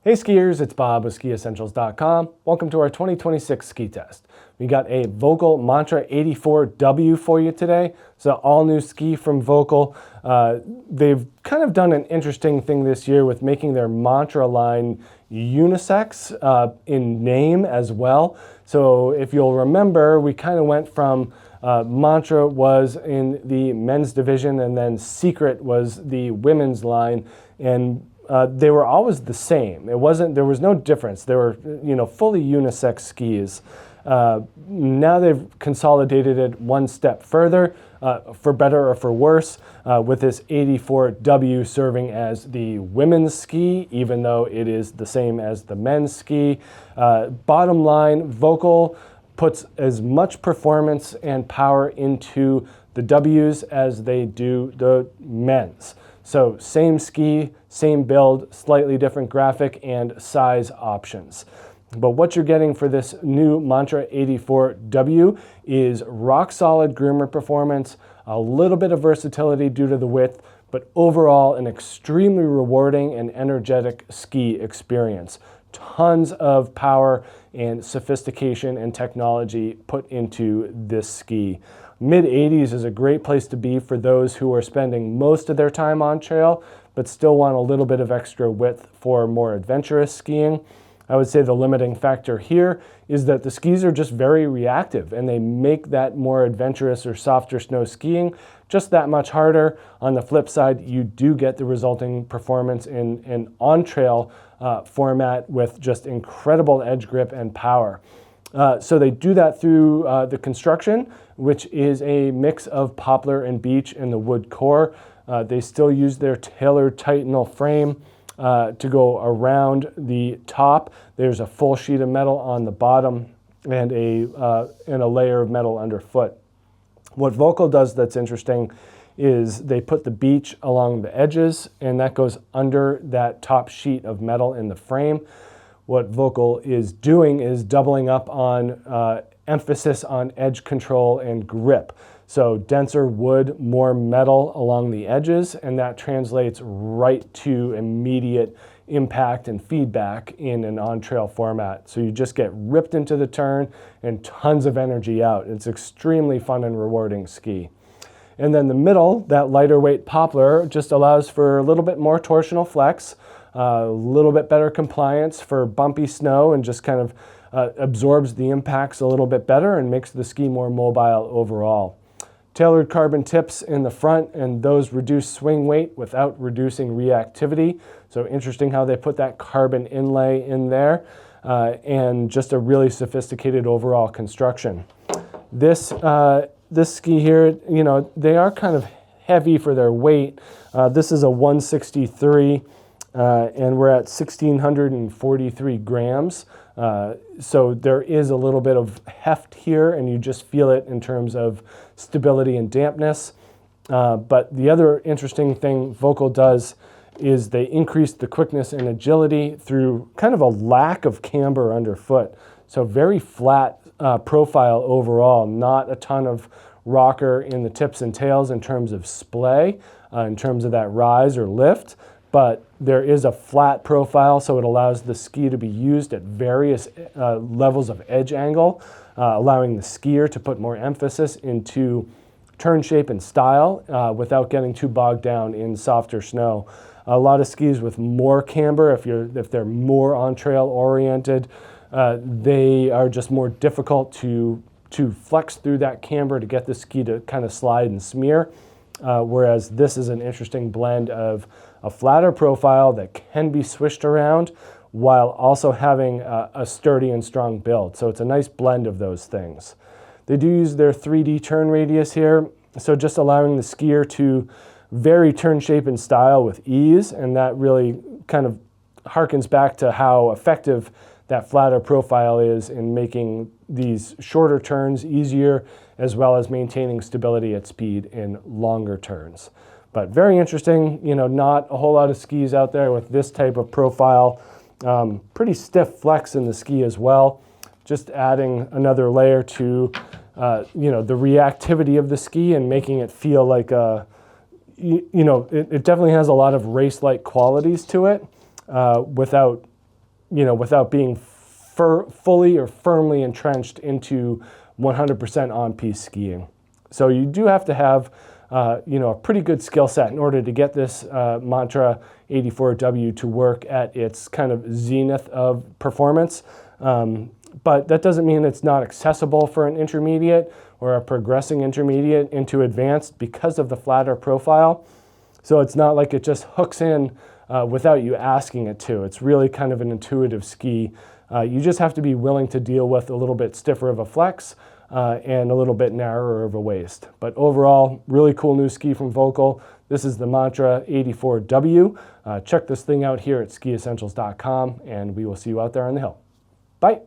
Hey skiers, it's Bob with SkiEssentials.com. Welcome to our 2026 ski test. We got a Volkl Mantra 84W for you today. It's an all-new ski from Volkl. They've kind of done an interesting thing this year with making their Mantra line unisex in name as well. So if you'll remember, we kind of went from Mantra was in the men's division, and then Secret was the women's line, and they were always the same. There was no difference. They were, fully unisex skis. Now they've consolidated it one step further, for better or for worse, with this 84W serving as the women's ski, even though it is the same as the men's ski. Bottom line, Volkl puts as much performance and power into the W's as they do the men's. So same ski, same build, slightly different graphic and size options. But what you're getting for this new Mantra 84W is rock solid groomer performance, a little bit of versatility due to the width, but overall an extremely rewarding and energetic ski experience. Tons of power and sophistication and technology put into this ski. Mid-80s is a great place to be for those who are spending most of their time on trail, but still want a little bit of extra width for more adventurous skiing. I would say the limiting factor here is that the skis are just very reactive, and they make that more adventurous or softer snow skiing just that much harder. On the flip side, you do get the resulting performance in an on-trail format with just incredible edge grip and power. So they do that through the construction, which is a mix of poplar and beech in the wood core. They still use their tailored Titanal frame to go around the top. There's a full sheet of metal on the bottom and a layer of metal underfoot. What Volkl does that's interesting is they put the beech along the edges, and that goes under that top sheet of metal in the frame. What Volkl is doing is doubling up on emphasis on edge control and grip. So denser wood, more metal along the edges, and that translates right to immediate impact and feedback in an on-trail format. So you just get ripped into the turn and tons of energy out. It's extremely fun and rewarding ski. And then the middle, that lighter weight poplar, just allows for a little bit more torsional flex, a little bit better compliance for bumpy snow, and just kind of absorbs the impacts a little bit better and makes the ski more mobile overall. Tailored carbon tips in the front, and those reduce swing weight without reducing reactivity. So interesting how they put that carbon inlay in there, and just a really sophisticated overall construction. This ski here, they are kind of heavy for their weight. This is a 163. And we're at 1,643 grams. So there is a little bit of heft here, and you just feel it in terms of stability and dampness. But the other interesting thing Volkl does is they increase the quickness and agility through kind of a lack of camber underfoot. So very flat profile overall, not a ton of rocker in the tips and tails in terms of splay, in terms of that rise or lift. But there is a flat profile, so it allows the ski to be used at various levels of edge angle, allowing the skier to put more emphasis into turn shape and style without getting too bogged down in softer snow. A lot of skis with more camber, if they're more on-trail oriented, they are just more difficult to flex through that camber to get the ski to kind of slide and smear. Whereas this is an interesting blend of a flatter profile that can be swished around while also having a sturdy and strong build. So it's a nice blend of those things. They do use their 3D turn radius here, so just allowing the skier to vary turn shape and style with ease, and that really kind of harkens back to how effective that flatter profile is in making these shorter turns easier, as well as maintaining stability at speed in longer turns. But very interesting, not a whole lot of skis out there with this type of profile. Pretty stiff flex in the ski as well. Just adding another layer to, the reactivity of the ski and making it feel like it definitely has a lot of race-like qualities to it, without without being fully or firmly entrenched into 100% on-piste skiing. So you do have to have a pretty good skill set in order to get this Mantra 84W to work at its kind of zenith of performance. But that doesn't mean it's not accessible for an intermediate or a progressing intermediate into advanced because of the flatter profile. So it's not like it just hooks in without you asking it to. It's really kind of an intuitive ski. You just have to be willing to deal with a little bit stiffer of a flex and a little bit narrower of a waist. But overall, really cool new ski from Volkl. This is the Mantra 84W. Check this thing out here at SkiEssentials.com, and we will see you out there on the hill. Bye.